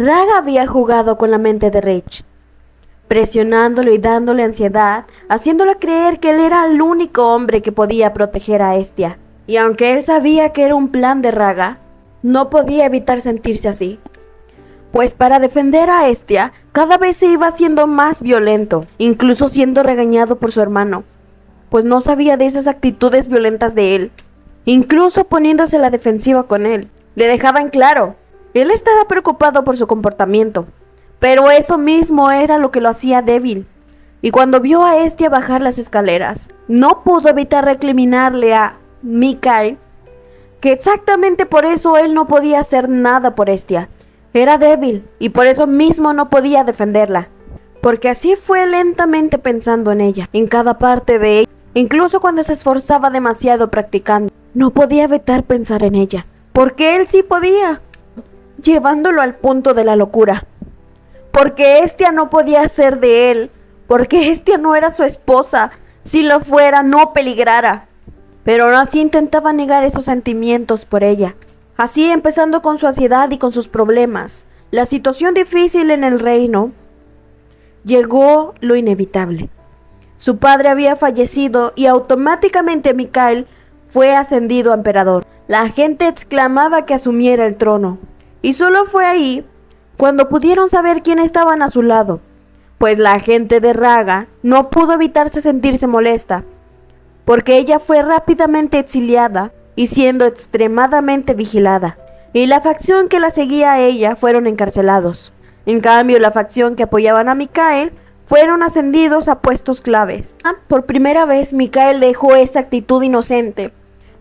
Raga había jugado con la mente de Rich, presionándolo y dándole ansiedad, haciéndole creer que él era el único hombre que podía proteger a Hestia. Y aunque él sabía que era un plan de Raga, no podía evitar sentirse así. Pues para defender a Hestia, cada vez se iba siendo más violento, incluso siendo regañado por su hermano, pues no sabía de esas actitudes violentas de él, incluso poniéndose a la defensiva con él. Le dejaba en claro, él estaba preocupado por su comportamiento, pero eso mismo era lo que lo hacía débil. Y cuando vio a Hestia bajar las escaleras, no pudo evitar recriminarle a Mikael que exactamente por eso él no podía hacer nada por Hestia. Era débil y por eso mismo no podía defenderla, porque así fue lentamente pensando en ella, en cada parte de ella, incluso cuando se esforzaba demasiado practicando. No podía evitar pensar en ella, porque él sí podía, llevándolo al punto de la locura. Porque Hestia no podía hacer de él, porque Hestia no era su esposa, si lo fuera no peligrara. Pero aún así intentaba negar esos sentimientos por ella. Así, empezando con su ansiedad y con sus problemas, la situación difícil en el reino, llegó lo inevitable. Su padre había fallecido y automáticamente Mikael fue ascendido a emperador. La gente exclamaba que asumiera el trono. Y solo fue ahí cuando pudieron saber quién estaban a su lado, pues la gente de Raga no pudo evitarse sentirse molesta, porque ella fue rápidamente exiliada y siendo extremadamente vigilada, y la facción que la seguía a ella fueron encarcelados. En cambio, la facción que apoyaban a Mikael fueron ascendidos a puestos claves. Por primera vez, Mikael dejó esa actitud inocente,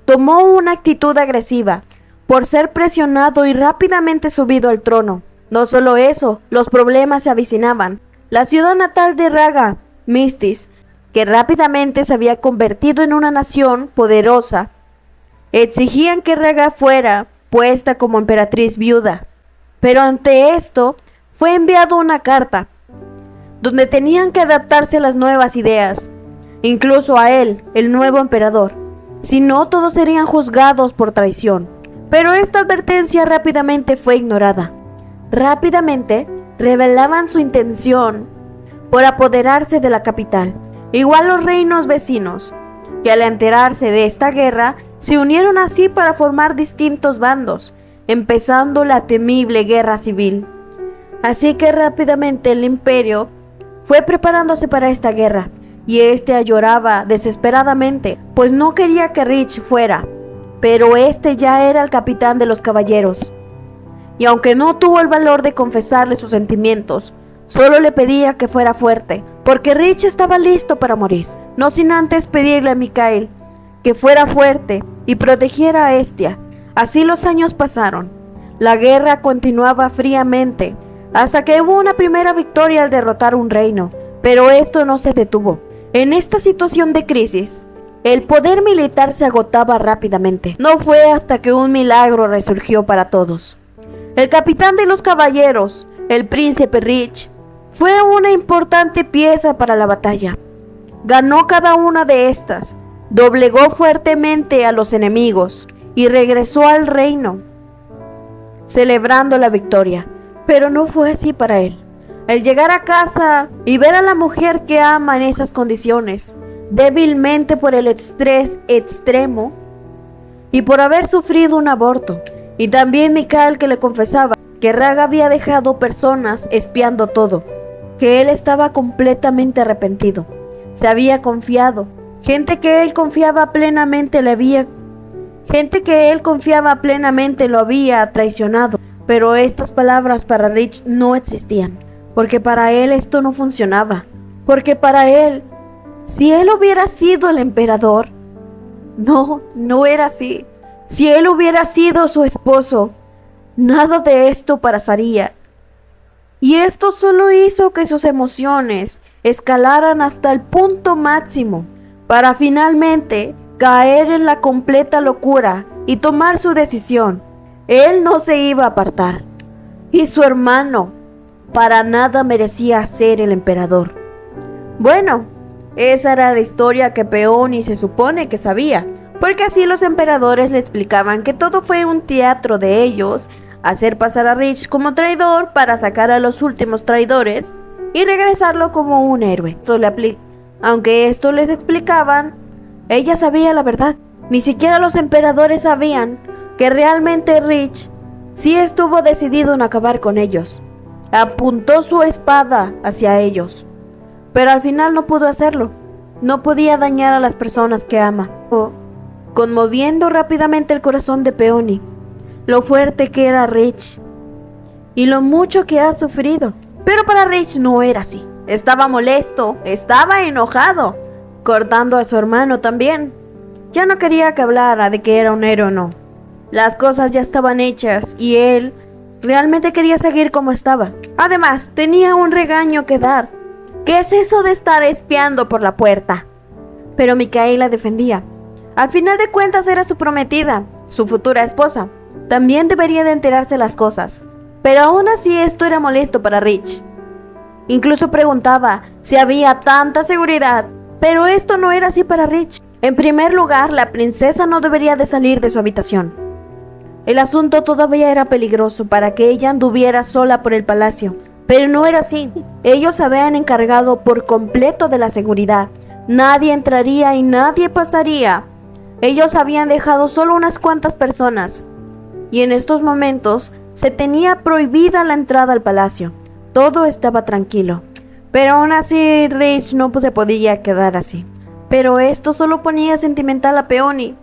tomó una actitud agresiva, por ser presionado y rápidamente subido al trono. No solo eso, los problemas se avecinaban. La ciudad natal de Raga, Mistis, que rápidamente se había convertido en una nación poderosa, exigían que Raga fuera puesta como emperatriz viuda. Pero ante esto, fue enviado una carta, donde tenían que adaptarse a las nuevas ideas, incluso a él, el nuevo emperador. Si no, todos serían juzgados por traición. Pero esta advertencia rápidamente fue ignorada. Rápidamente revelaban su intención por apoderarse de la capital. Igual los reinos vecinos, que al enterarse de esta guerra, se unieron así para formar distintos bandos, empezando la temible guerra civil. Así que rápidamente el imperio fue preparándose para esta guerra, y lloraba desesperadamente, pues no quería que Rich fuera, pero ya era el capitán de los caballeros. Y aunque no tuvo el valor de confesarle sus sentimientos, solo le pedía que fuera fuerte, porque Rich estaba listo para morir, no sin antes pedirle a Mikael que fuera fuerte y protegiera a Hestia. Así los años pasaron. La guerra continuaba fríamente, hasta que hubo una primera victoria al derrotar un reino, pero esto no se detuvo. En esta situación de crisis, el poder militar se agotaba rápidamente. No fue hasta que un milagro resurgió para todos. El capitán de los caballeros, el príncipe Rich, fue una importante pieza para la batalla. Ganó cada una de estas, doblegó fuertemente a los enemigos y regresó al reino, celebrando la victoria. Pero no fue así para él. Al llegar a casa y ver a la mujer que ama en esas condiciones, débilmente por el estrés extremo y por haber sufrido un aborto, y también Mikael que le confesaba que Raga había dejado personas espiando todo, que él estaba completamente arrepentido, se había confiado, gente que él confiaba plenamente lo había traicionado. Pero estas palabras para Rich no existían, porque para él esto no funcionaba, porque para él, si él hubiera sido el emperador, no era así. Si él hubiera sido su esposo, nada de esto pasaría. Y esto solo hizo que sus emociones escalaran hasta el punto máximo, para finalmente caer en la completa locura y tomar su decisión. Él no se iba a apartar, y su hermano para nada merecía ser el emperador. Bueno, esa era la historia que Peony se supone que sabía, porque así los emperadores le explicaban que todo fue un teatro de ellos hacer pasar a Rich como traidor para sacar a los últimos traidores y regresarlo como un héroe. Aunque esto les explicaban, ella sabía la verdad. Ni siquiera los emperadores sabían que realmente Rich sí estuvo decidido en acabar con ellos. Apuntó su espada hacia ellos, pero al final no pudo hacerlo. No podía dañar a las personas que ama, conmoviendo rápidamente el corazón de Peony, lo fuerte que era Rich y lo mucho que ha sufrido. Pero para Rich no era así. Estaba molesto, estaba enojado, cortando a su hermano también. Ya no quería que hablara de que era un héroe o no. Las cosas ya estaban hechas y él realmente quería seguir como estaba. Además, tenía un regaño que dar. ¿Qué es eso de estar espiando por la puerta? Pero Micaela defendía. Al final de cuentas era su prometida, su futura esposa. También debería de enterarse las cosas. Pero aún así esto era molesto para Rich. Incluso preguntaba si había tanta seguridad. Pero esto no era así para Rich. En primer lugar, la princesa no debería de salir de su habitación. El asunto todavía era peligroso para que ella anduviera sola por el palacio. Pero no era así. Ellos se habían encargado por completo de la seguridad. Nadie entraría y nadie pasaría. Ellos habían dejado solo unas cuantas personas. Y en estos momentos se tenía prohibida la entrada al palacio. Todo estaba tranquilo. Pero aún así Rich no se podía quedar así. Pero esto solo ponía sentimental a Peony.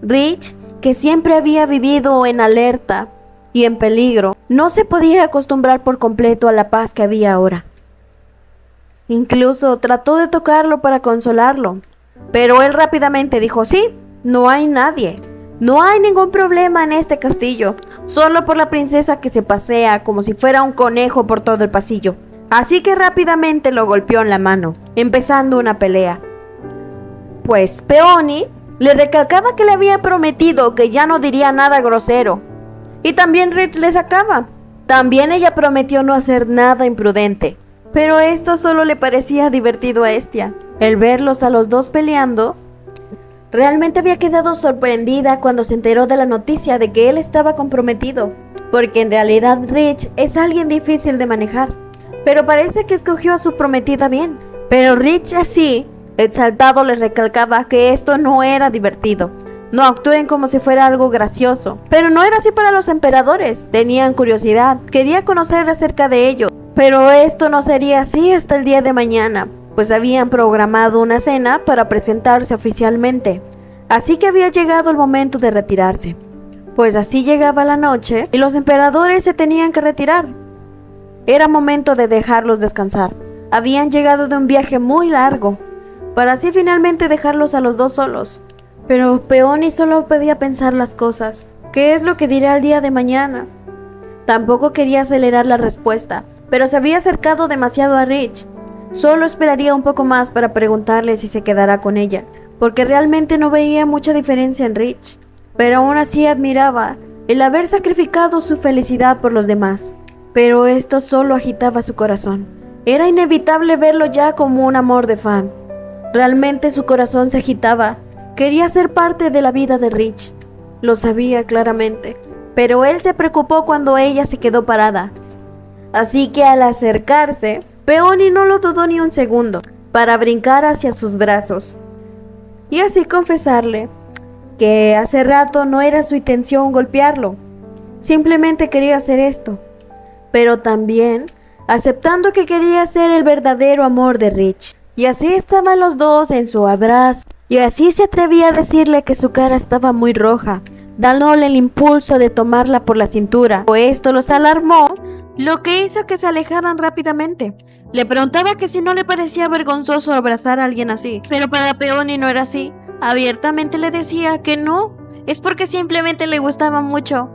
Rich, que siempre había vivido en alerta y en peligro, no se podía acostumbrar por completo a la paz que había ahora. Incluso trató de tocarlo para consolarlo, pero él rápidamente dijo: sí, no hay nadie. No hay ningún problema en este castillo, solo por la princesa que se pasea como si fuera un conejo por todo el pasillo. Así que rápidamente lo golpeó en la mano, empezando una pelea. Pues Peony le recalcaba que le había prometido que ya no diría nada grosero. Y también Rich le sacaba. También ella prometió no hacer nada imprudente. Pero esto solo le parecía divertido a Hestia. El verlos a los dos peleando. Realmente había quedado sorprendida cuando se enteró de la noticia de que él estaba comprometido. Porque en realidad Rich es alguien difícil de manejar. Pero parece que escogió a su prometida bien. Pero Rich así, exaltado, le recalcaba que esto no era divertido. No actúen como si fuera algo gracioso. Pero no era así para los emperadores. Tenían curiosidad, quería conocer acerca de ello. Pero esto no sería así hasta el día de mañana, pues habían programado una cena para presentarse oficialmente. Así que había llegado el momento de retirarse. Pues así llegaba la noche y los emperadores se tenían que retirar. Era momento de dejarlos descansar. Habían llegado de un viaje muy largo, para así finalmente dejarlos a los dos solos. Pero Peony solo podía pensar las cosas. ¿Qué es lo que dirá el día de mañana? Tampoco quería acelerar la respuesta, pero se había acercado demasiado a Rich. Solo esperaría un poco más para preguntarle si se quedará con ella, porque realmente no veía mucha diferencia en Rich. Pero aún así admiraba el haber sacrificado su felicidad por los demás. Pero esto solo agitaba su corazón. Era inevitable verlo ya como un amor de fan. Realmente su corazón se agitaba. Quería ser parte de la vida de Rich. Lo sabía claramente. Pero él se preocupó cuando ella se quedó parada. Así que al acercarse, Peony no lo dudó ni un segundo para brincar hacia sus brazos. Y así confesarle que hace rato no era su intención golpearlo. Simplemente quería hacer esto. Pero también aceptando que quería ser el verdadero amor de Rich. Y así estaban los dos en su abrazo. Y así se atrevía a decirle que su cara estaba muy roja, dándole el impulso de tomarla por la cintura. Esto los alarmó, lo que hizo que se alejaran rápidamente. Le preguntaba que si no le parecía vergonzoso abrazar a alguien así, pero para Peony no era así. Abiertamente le decía que no, es porque simplemente le gustaba mucho.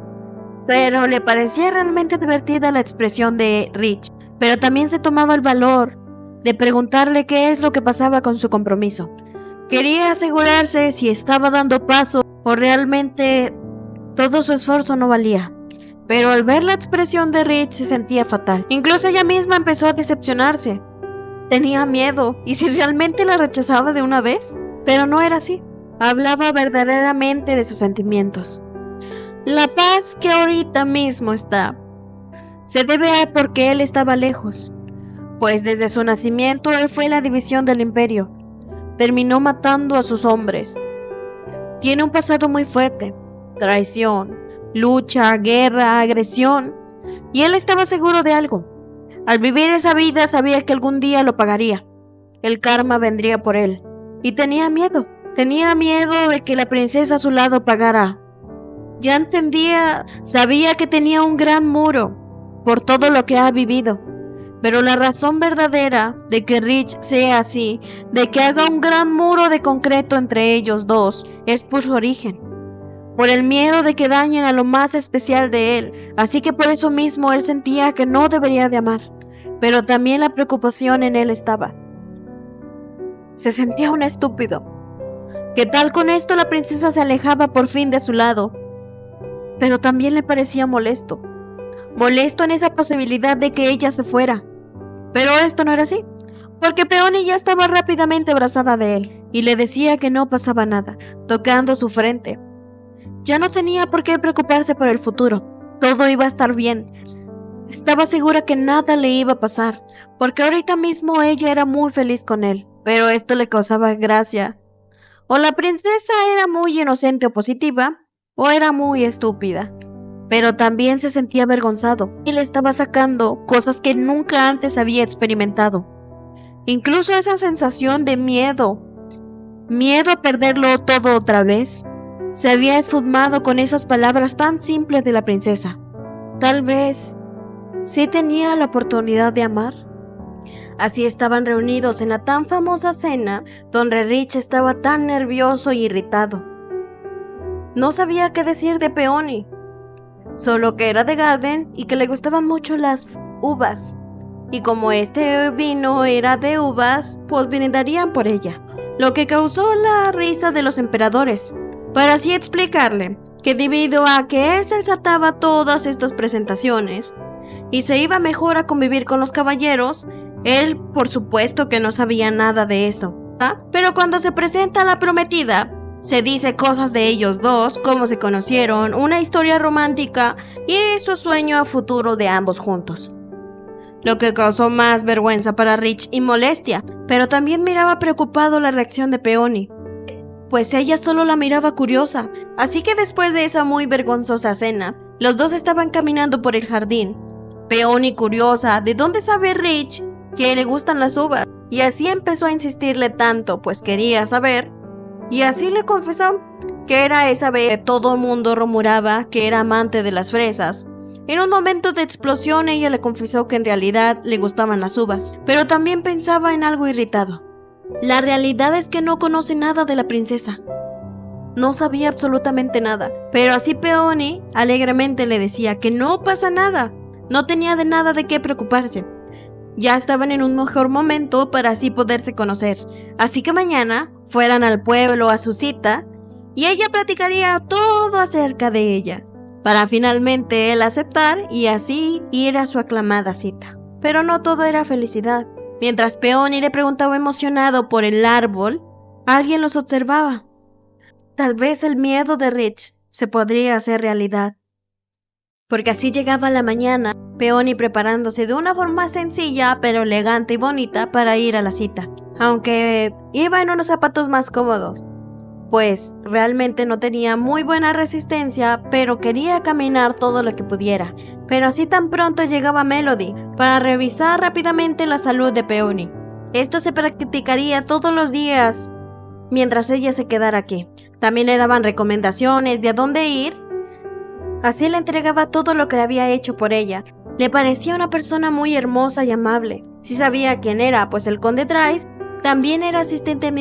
Pero le parecía realmente divertida la expresión de Rich, pero también se tomaba el valor de preguntarle qué es lo que pasaba con su compromiso. Quería asegurarse si estaba dando paso o realmente todo su esfuerzo no valía. Pero al ver la expresión de Rich se sentía fatal. Incluso ella misma empezó a decepcionarse. Tenía miedo. ¿Y si realmente la rechazaba de una vez? Pero no era así. Hablaba verdaderamente de sus sentimientos. La paz que ahorita mismo está se debe a porque él estaba lejos, pues desde su nacimiento él fue la división del imperio. Terminó matando a sus hombres. Tiene un pasado muy fuerte: traición, lucha, guerra, agresión. Y él estaba seguro de algo. Al vivir esa vida sabía que algún día lo pagaría. El karma vendría por él. Y tenía miedo. Tenía miedo de que la princesa a su lado pagara. Ya entendía, sabía que tenía un gran muro por todo lo que ha vivido. Pero la razón verdadera de que Rich sea así, de que haga un gran muro de concreto entre ellos dos, es por su origen. Por el miedo de que dañen a lo más especial de él. Así que por eso mismo él sentía que no debería de amar. Pero también la preocupación en él estaba. Se sentía un estúpido. ¿Qué tal con esto la princesa se alejaba por fin de su lado? Pero también le parecía molesto. Molesto en esa posibilidad de que ella se fuera. Pero esto no era así, porque Peony ya estaba rápidamente abrazada de él y le decía que no pasaba nada, tocando su frente. Ya no tenía por qué preocuparse por el futuro. Todo iba a estar bien. Estaba segura que nada le iba a pasar, porque ahorita mismo ella era muy feliz con él. Pero esto le causaba gracia. O la princesa era muy inocente o positiva, o era muy estúpida. Pero también se sentía avergonzado y le estaba sacando cosas que nunca antes había experimentado. Incluso esa sensación de miedo a perderlo todo otra vez, se había esfumado con esas palabras tan simples de la princesa. Tal vez sí tenía la oportunidad de amar. Así estaban reunidos en la tan famosa cena donde Rich estaba tan nervioso y irritado. No sabía qué decir de Peony, solo que era de Garden y que le gustaban mucho las uvas. Y como este vino era de uvas, pues brindarían por ella, lo que causó la risa de los emperadores, para así explicarle que debido a que él se saltaba todas estas presentaciones y se iba mejor a convivir con los caballeros, él por supuesto que no sabía nada de eso, ¿ah? Pero cuando se presenta a la prometida, se dice cosas de ellos dos, cómo se conocieron, una historia romántica y su sueño a futuro de ambos juntos. Lo que causó más vergüenza para Rich y molestia, pero también miraba preocupado la reacción de Peony, pues ella solo la miraba curiosa. Así que después de esa muy vergonzosa cena, los dos estaban caminando por el jardín. Peony curiosa, ¿de dónde sabe Rich que le gustan las uvas? Y así empezó a insistirle tanto, pues quería saber. Y así le confesó que era esa vez que todo el mundo rumoraba que era amante de las fresas. En un momento de explosión ella le confesó que en realidad le gustaban las uvas, pero también pensaba en algo irritado. La realidad es que no conoce nada de la princesa. No sabía absolutamente nada, pero así Peony alegremente le decía que no pasa nada, no tenía de nada de qué preocuparse. Ya estaban en un mejor momento para así poderse conocer, así que mañana fueran al pueblo a su cita y ella platicaría todo acerca de ella, para finalmente él aceptar y así ir a su aclamada cita. Pero no todo era felicidad. Mientras Peony le preguntaba emocionado por el árbol, alguien los observaba. Tal vez el miedo de Rich se podría hacer realidad. Porque así llegaba la mañana, Peony preparándose de una forma sencilla pero elegante y bonita para ir a la cita. Aunque iba en unos zapatos más cómodos, pues realmente no tenía muy buena resistencia, pero quería caminar todo lo que pudiera. Pero así tan pronto llegaba Melody para revisar rápidamente la salud de Peony. Esto se practicaría todos los días mientras ella se quedara aquí. También le daban recomendaciones de a dónde ir. Así le entregaba todo lo que había hecho por ella. Le parecía una persona muy hermosa y amable. Sí sabía quién era, pues el conde Trice también era asistente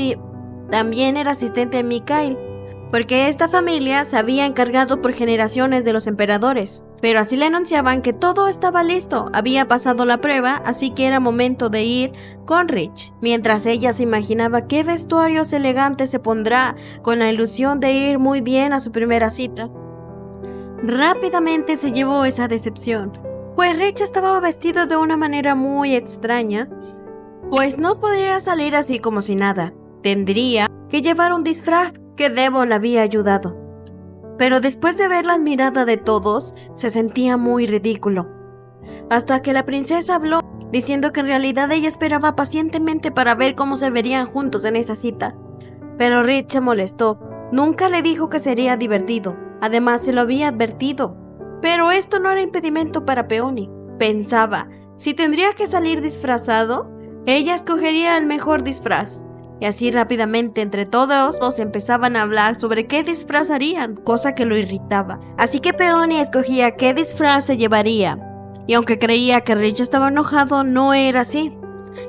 de Mikhail, porque esta familia se había encargado por generaciones de los emperadores. Pero así le anunciaban que todo estaba listo, había pasado la prueba, así que era momento de ir con Rich. Mientras ella se imaginaba qué vestuarios elegantes se pondrá, con la ilusión de ir muy bien a su primera cita, rápidamente se llevó esa decepción, pues Rich estaba vestido de una manera muy extraña, pues no podría salir así como si nada. Tendría que llevar un disfraz que Devon le había ayudado. pero después de ver las miradas de todos, se sentía muy ridículo. Hasta que la princesa habló, diciendo que en realidad ella esperaba pacientemente para ver cómo se verían juntos en esa cita. Pero Rich se molestó. Nunca le dijo que sería divertido. Además, se lo había advertido. Pero esto no era impedimento para Peony. Pensaba, si tendría que salir disfrazado, ella escogería el mejor disfraz. Y así rápidamente entre todos dos empezaban a hablar sobre qué disfraz harían, cosa que lo irritaba. Así que Peony escogía qué disfraz se llevaría. Y aunque creía que Rich estaba enojado, no era así.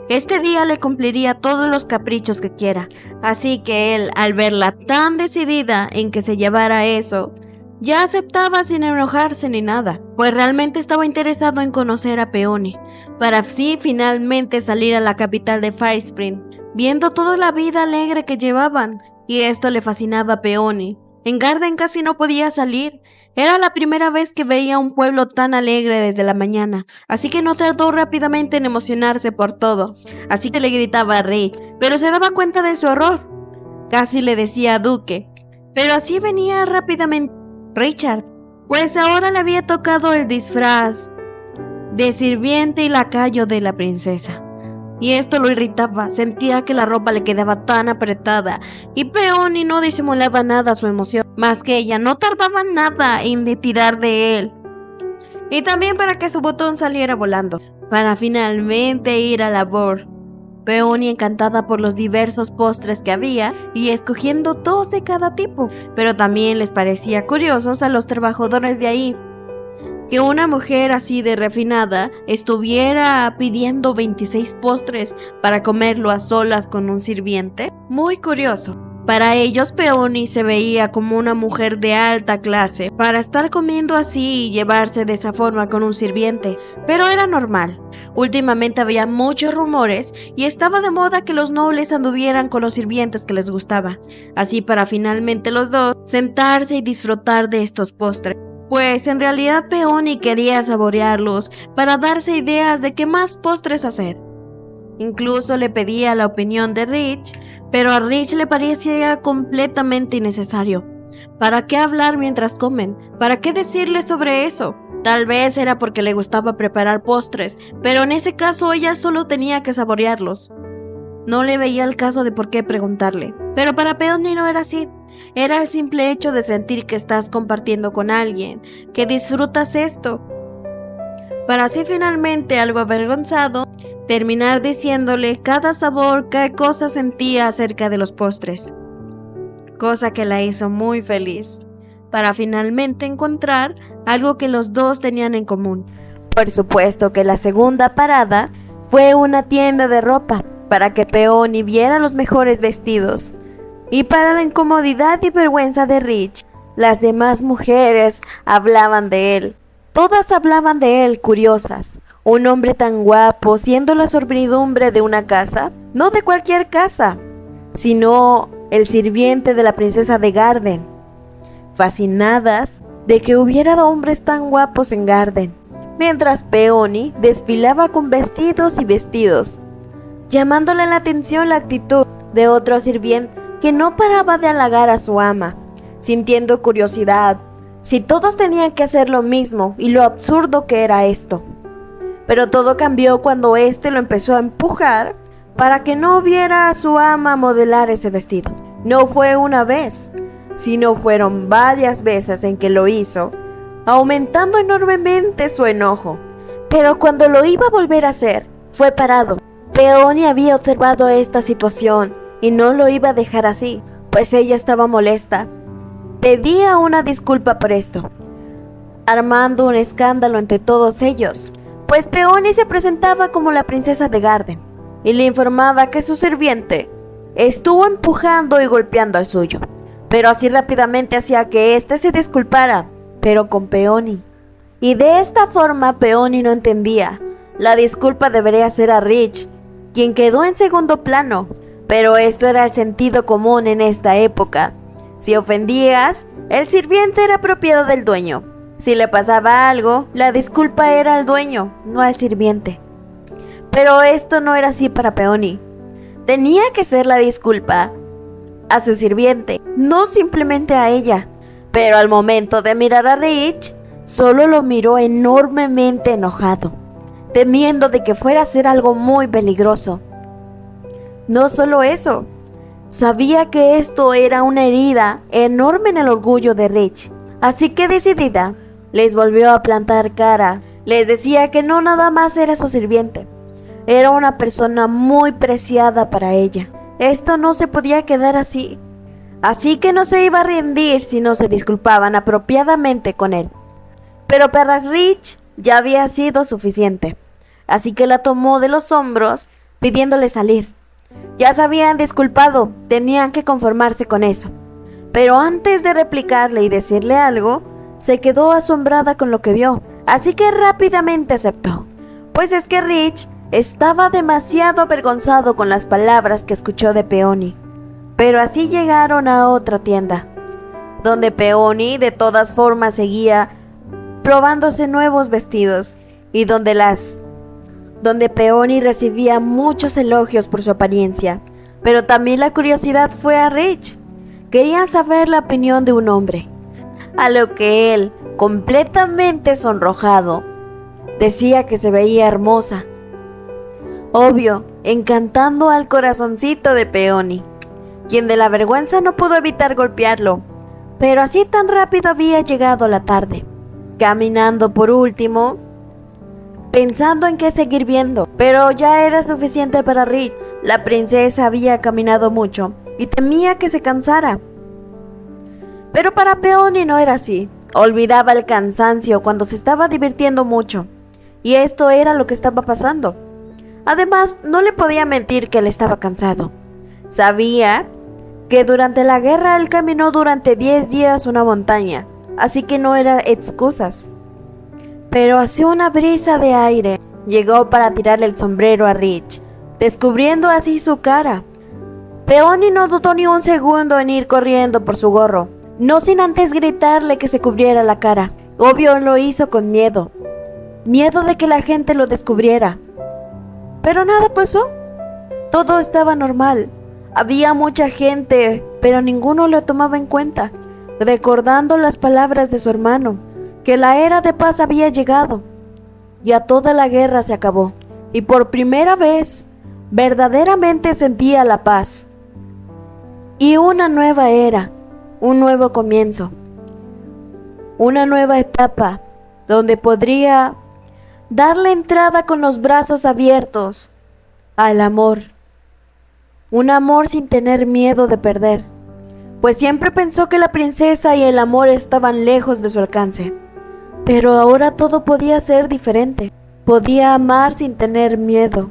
Este día le cumpliría todos los caprichos que quiera. Así que él, al verla tan decidida en que se llevara eso, ya aceptaba sin enojarse ni nada, pues realmente estaba interesado en conocer a Peony, para así finalmente salir a la capital de Firespring, viendo toda la vida alegre que llevaban, y esto le fascinaba a Peony. En Garden casi no podía salir. Era la primera vez que veía un pueblo tan alegre desde la mañana, así que no tardó rápidamente en emocionarse por todo. Así que le gritaba a Rich, pero se daba cuenta de su error. Casi le decía a Duque, pero así venía rápidamente Richard, pues ahora le había tocado el disfraz de sirviente y lacayo de la princesa. Y esto lo irritaba, sentía que la ropa le quedaba tan apretada y Peony no disimulaba nada su emoción, más que ella no tardaba nada en tirar de él. Y también para que su botón saliera volando, para finalmente ir a labor. Peony encantada por los diversos postres que había y escogiendo 2 de cada tipo, pero también les parecía curiosos a los trabajadores de ahí que una mujer así de refinada estuviera pidiendo 26 postres para comerlo a solas con un sirviente. Muy curioso. Para ellos, Peony se veía como una mujer de alta clase para estar comiendo así y llevarse de esa forma con un sirviente, pero era normal. Últimamente había muchos rumores y estaba de moda que los nobles anduvieran con los sirvientes que les gustaba, así para finalmente los dos sentarse y disfrutar de estos postres. Pues en realidad Peony quería saborearlos para darse ideas de qué más postres hacer. Incluso le pedía la opinión de Rich, pero a Rich le parecía completamente innecesario. ¿Para qué hablar mientras comen? ¿Para qué decirle sobre eso? Tal vez era porque le gustaba preparar postres, pero en ese caso ella solo tenía que saborearlos. No le veía el caso de por qué preguntarle, pero para Peony no era así. Era el simple hecho de sentir que estás compartiendo con alguien, que disfrutas esto. Para así finalmente, algo avergonzado, terminar diciéndole cada sabor qué cosa sentía acerca de los postres. Cosa que la hizo muy feliz, para finalmente encontrar algo que los dos tenían en común. Por supuesto que la segunda parada fue una tienda de ropa, para que Peony viera los mejores vestidos. Y para la incomodidad y vergüenza de Rich, las demás mujeres hablaban de él. Todas hablaban de él, curiosas. Un hombre tan guapo, siendo la servidumbre de una casa, no de cualquier casa, sino el sirviente de la princesa de Garden. Fascinadas de que hubiera hombres tan guapos en Garden, mientras Peony desfilaba con vestidos y vestidos, llamándole la atención la actitud de otro sirviente que no paraba de halagar a su ama, sintiendo curiosidad si todos tenían que hacer lo mismo y lo absurdo que era esto. Pero todo cambió cuando éste lo empezó a empujar para que no viera a su ama modelar ese vestido. No fue una vez, sino fueron varias veces en que lo hizo, aumentando enormemente su enojo. Pero cuando lo iba a volver a hacer, fue parado. Peony había observado esta situación y no lo iba a dejar así, pues ella estaba molesta. Pedía una disculpa por esto, armando un escándalo entre todos ellos, pues Peony se presentaba como la princesa de Garden y le informaba que su sirviente estuvo empujando y golpeando al suyo, pero así rápidamente hacía que éste se disculpara, pero con Peony. Y de esta forma Peony no entendía. La disculpa debería ser a Rich, quien quedó en segundo plano. Pero esto era el sentido común en esta época. Si ofendías, el sirviente era propiedad del dueño. Si le pasaba algo, la disculpa era al dueño, no al sirviente. Pero esto no era así para Peony. Tenía que ser la disculpa a su sirviente, no simplemente a ella. Pero al momento de mirar a Rich, solo lo miró enormemente enojado, temiendo de que fuera a ser algo muy peligroso. No solo eso, sabía que esto era una herida enorme en el orgullo de Rich, así que decidida, les volvió a plantar cara. Les decía que no nada más era su sirviente, era una persona muy preciada para ella. Esto no se podía quedar así, así que no se iba a rendir si no se disculpaban apropiadamente con él. Pero para Rich ya había sido suficiente, así que la tomó de los hombros pidiéndole salir. Ya se habían disculpado, tenían que conformarse con eso. Pero antes de replicarle y decirle algo, se quedó asombrada con lo que vio, así que rápidamente aceptó. Pues es que Rich estaba demasiado avergonzado con las palabras que escuchó de Peony. Pero así llegaron a otra tienda, donde Peony de todas formas seguía probándose nuevos vestidos, y donde Peony recibía muchos elogios por su apariencia. Pero también la curiosidad fue a Rich. Querían saber la opinión de un hombre, a lo que él, completamente sonrojado, decía que se veía hermosa. Obvio, encantando al corazoncito de Peony, quien de la vergüenza no pudo evitar golpearlo. Pero así tan rápido había llegado la tarde, caminando por último, pensando en qué seguir viendo, pero ya era suficiente para Rich. La princesa había caminado mucho y temía que se cansara. Pero para Peony no era así. Olvidaba el cansancio cuando se estaba divirtiendo mucho, y esto era lo que estaba pasando. Además, no le podía mentir que él estaba cansado. Sabía que durante la guerra él caminó durante 10 días una montaña, así que no eran excusas. Pero hacia una brisa de aire llegó para tirarle el sombrero a Rich, descubriendo así su cara. Peony no dudó ni un segundo en ir corriendo por su gorro, no sin antes gritarle que se cubriera la cara. Obvio lo hizo con miedo de que la gente lo descubriera. Pero nada pasó, todo estaba normal. Había mucha gente, pero ninguno lo tomaba en cuenta, recordando las palabras de su hermano, que la era de paz había llegado. Ya toda la guerra se acabó, y por primera vez, verdaderamente sentía la paz. Y una nueva era, un nuevo comienzo, una nueva etapa, donde podría darle entrada con los brazos abiertos al amor. Un amor sin tener miedo de perder, pues siempre pensó que la princesa y el amor estaban lejos de su alcance. Pero ahora todo podía ser diferente. Podía amar sin tener miedo.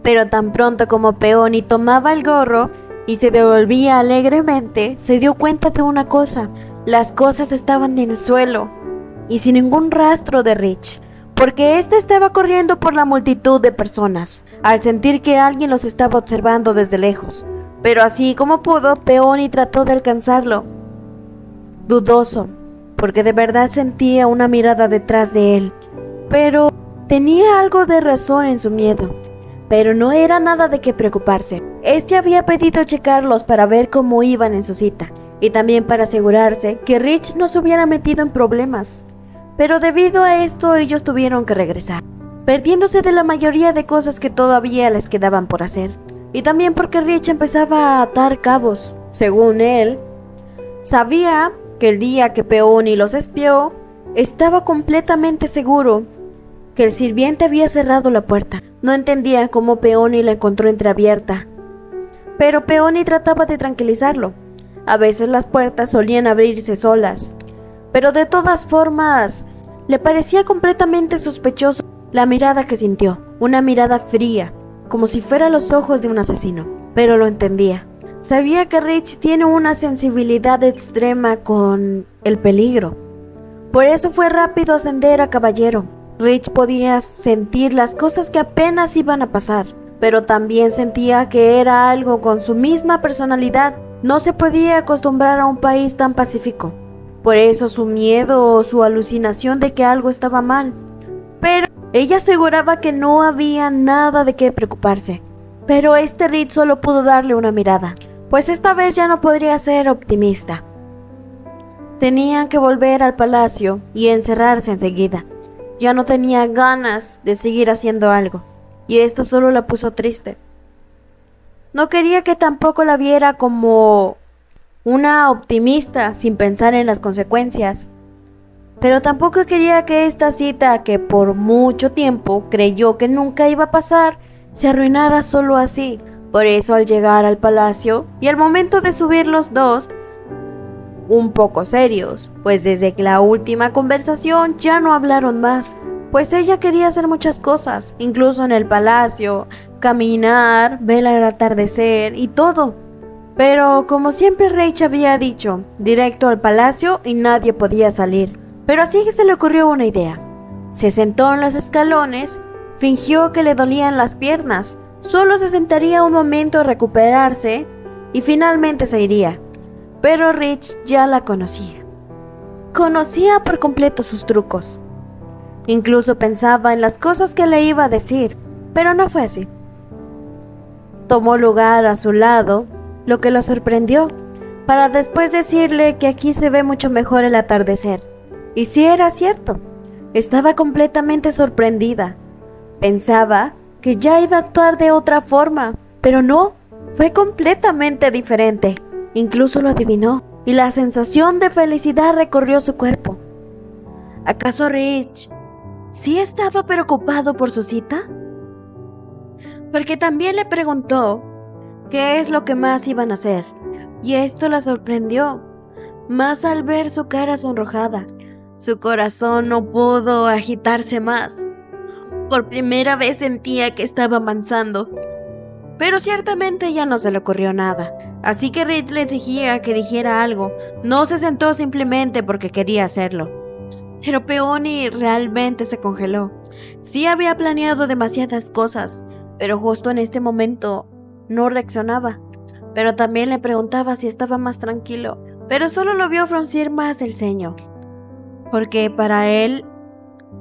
Pero tan pronto como Peony tomaba el gorro y se devolvía alegremente, se dio cuenta de una cosa. Las cosas estaban en el suelo y sin ningún rastro de Rich, porque éste estaba corriendo por la multitud de personas, al sentir que alguien los estaba observando desde lejos. Pero así como pudo, Peony trató de alcanzarlo, dudoso, porque de verdad sentía una mirada detrás de él. Pero tenía algo de razón en su miedo. Pero no era nada de qué preocuparse. Este había pedido checarlos para ver cómo iban en su cita, y también para asegurarse que Rich no se hubiera metido en problemas. Pero debido a esto ellos tuvieron que regresar, perdiéndose de la mayoría de cosas que todavía les quedaban por hacer. Y también porque Rich empezaba a atar cabos. Según él, sabía que el día que Peony los espió, estaba completamente seguro que el sirviente había cerrado la puerta. No entendía cómo Peony la encontró entreabierta, pero Peony trataba de tranquilizarlo. A veces las puertas solían abrirse solas, pero de todas formas le parecía completamente sospechoso la mirada que sintió, una mirada fría, como si fuera los ojos de un asesino. Pero lo entendía. Sabía que Rich tiene una sensibilidad extrema con el peligro. Por eso fue rápido ascender a caballero. Rich podía sentir las cosas que apenas iban a pasar, pero también sentía que era algo con su misma personalidad. No se podía acostumbrar a un país tan pacífico. Por eso su miedo o su alucinación de que algo estaba mal. Pero ella aseguraba que no había nada de qué preocuparse. Pero Rich solo pudo darle una mirada, pues esta vez ya no podría ser optimista. Tenían que volver al palacio y encerrarse enseguida. Ya no tenía ganas de seguir haciendo algo, y esto solo la puso triste. No quería que tampoco la viera como una optimista sin pensar en las consecuencias, pero tampoco quería que esta cita, que por mucho tiempo creyó que nunca iba a pasar, se arruinara solo así. Por eso, al llegar al palacio y al momento de subir los dos, un poco serios, pues desde la última conversación ya no hablaron más, pues ella quería hacer muchas cosas, incluso en el palacio, caminar, ver el atardecer y todo. Pero como siempre Rach había dicho, directo al palacio y nadie podía salir. Pero así que se le ocurrió una idea. Se sentó en los escalones, fingió que le dolían las piernas, solo se sentaría un momento a recuperarse y finalmente se iría. Pero Rich ya la conocía. Conocía por completo sus trucos. Incluso pensaba en las cosas que le iba a decir, pero no fue así. Tomó lugar a su lado, lo que lo sorprendió, para después decirle que aquí se ve mucho mejor el atardecer. Y sí era cierto, estaba completamente sorprendida. Pensaba que ya iba a actuar de otra forma, pero no, fue completamente diferente. Incluso lo adivinó, y la sensación de felicidad recorrió su cuerpo. ¿Acaso Rich sí estaba preocupado por su cita? Porque también le preguntó qué es lo que más iban a hacer, y esto la sorprendió, más al ver su cara sonrojada. Su corazón no pudo agitarse más. Por primera vez sentía que estaba avanzando. Pero ciertamente ya no se le ocurrió nada, así que Rich le exigía que dijera algo. No se sentó simplemente porque quería hacerlo. Pero Peony realmente se congeló. Sí había planeado demasiadas cosas, pero justo en este momento no reaccionaba. Pero también le preguntaba si estaba más tranquilo, pero solo lo vio fruncir más el ceño. Porque para él,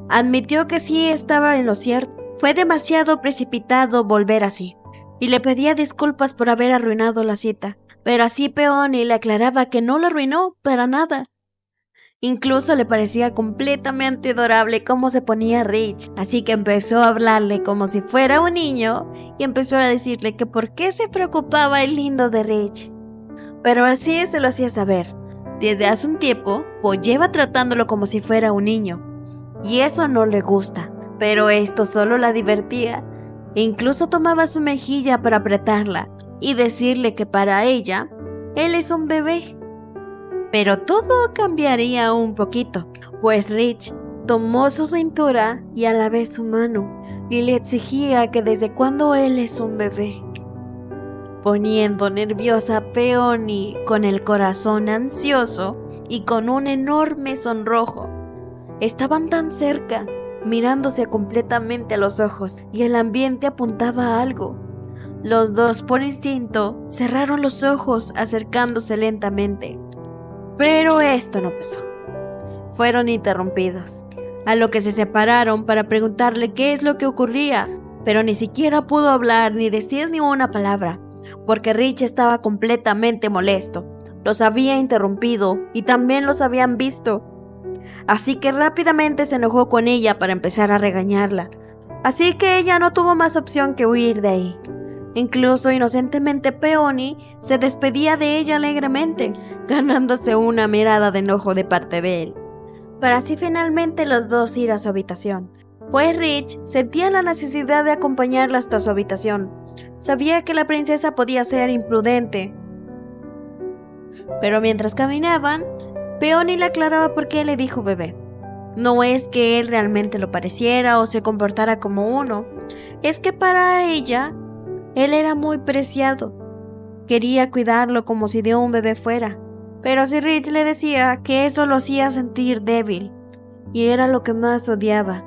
admitió que sí estaba en lo cierto. Fue demasiado precipitado volver así. Y le pedía disculpas por haber arruinado la cita, pero así Peony le aclaraba que no lo arruinó para nada. Incluso le parecía completamente adorable cómo se ponía Rich, así que empezó a hablarle como si fuera un niño y empezó a decirle que por qué se preocupaba el lindo de Rich. Pero así se lo hacía saber. Desde hace un tiempo, pues lleva tratándolo como si fuera un niño, y eso no le gusta, pero esto solo la divertía. E incluso tomaba su mejilla para apretarla y decirle que para ella, él es un bebé. Pero todo cambiaría un poquito, pues Rich tomó su cintura y a la vez su mano y le exigía que desde cuando él es un bebé. Poniendo nerviosa a Peony con el corazón ansioso y con un enorme sonrojo. Estaban tan cerca, mirándose completamente a los ojos, y el ambiente apuntaba a algo. Los dos, por instinto, cerraron los ojos acercándose lentamente. Pero esto no pasó. Fueron interrumpidos, a lo que se separaron para preguntarle qué es lo que ocurría, pero ni siquiera pudo hablar ni decir ni una palabra, porque Rich estaba completamente molesto. Los había interrumpido y también los habían visto. Así que rápidamente se enojó con ella para empezar a regañarla. Así que ella no tuvo más opción que huir de ahí. Incluso inocentemente Peony se despedía de ella alegremente, ganándose una mirada de enojo de parte de él, para así finalmente los dos ir a su habitación. Pues Rich sentía la necesidad de acompañarla hasta su habitación. Sabía que la princesa podía ser imprudente, pero mientras caminaban, Peony le aclaraba por qué le dijo bebé. No es que él realmente lo pareciera o se comportara como uno, es que para ella, él era muy preciado. Quería cuidarlo como si de un bebé fuera, pero si Rich le decía que eso lo hacía sentir débil, y era lo que más odiaba.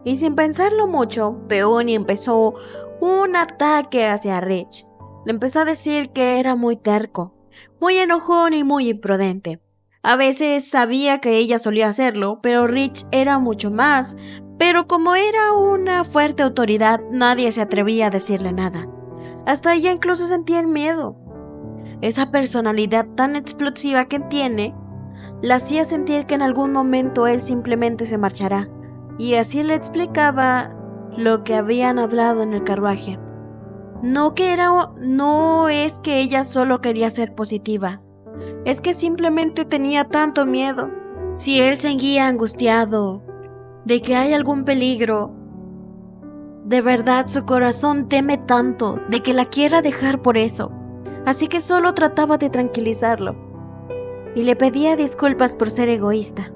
Y sin pensarlo mucho, Peony empezó un ataque hacia Rich. Le empezó a decir que era muy terco, muy enojón y muy imprudente. A veces sabía que ella solía hacerlo, pero Rich era mucho más. Pero como era una fuerte autoridad, nadie se atrevía a decirle nada. Hasta ella incluso sentía el miedo. Esa personalidad tan explosiva que tiene la hacía sentir que en algún momento él simplemente se marchará. Y así le explicaba lo que habían hablado en el carruaje. No es que ella solo quería ser positiva, es que simplemente tenía tanto miedo. Si él seguía angustiado de que hay algún peligro, de verdad su corazón teme tanto de que la quiera dejar por eso. Así que solo trataba de tranquilizarlo y le pedía disculpas por ser egoísta.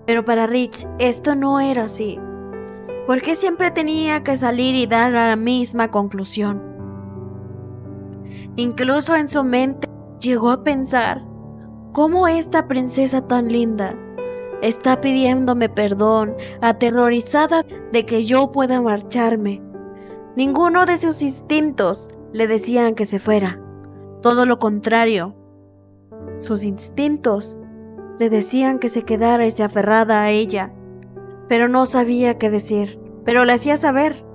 Pero para Rich esto no era así, porque siempre tenía que salir y dar a la misma conclusión. Incluso en su mente llegó a pensar cómo esta princesa tan linda está pidiéndome perdón, aterrorizada de que yo pueda marcharme. Ninguno de sus instintos le decían que se fuera. Todo lo contrario, sus instintos le decían que se quedara y se aferrara a ella, pero no sabía qué decir, pero le hacía saber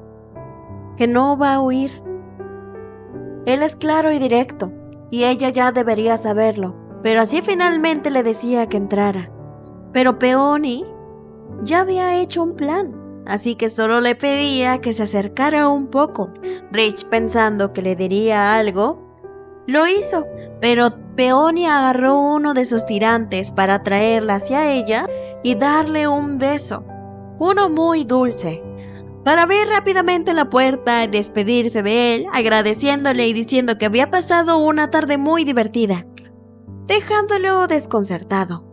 que no va a huir. Él es claro y directo, y ella ya debería saberlo, pero así finalmente le decía que entrara. Pero Peony ya había hecho un plan, así que solo le pedía que se acercara un poco. Rich, pensando que le diría algo, lo hizo, pero Peony agarró uno de sus tirantes para traerla hacia ella y darle un beso, uno muy dulce, para abrir rápidamente la puerta y despedirse de él, agradeciéndole y diciendo que había pasado una tarde muy divertida, dejándolo desconcertado.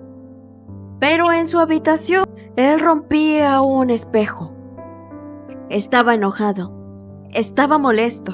Pero en su habitación, él rompía un espejo. Estaba enojado, estaba molesto.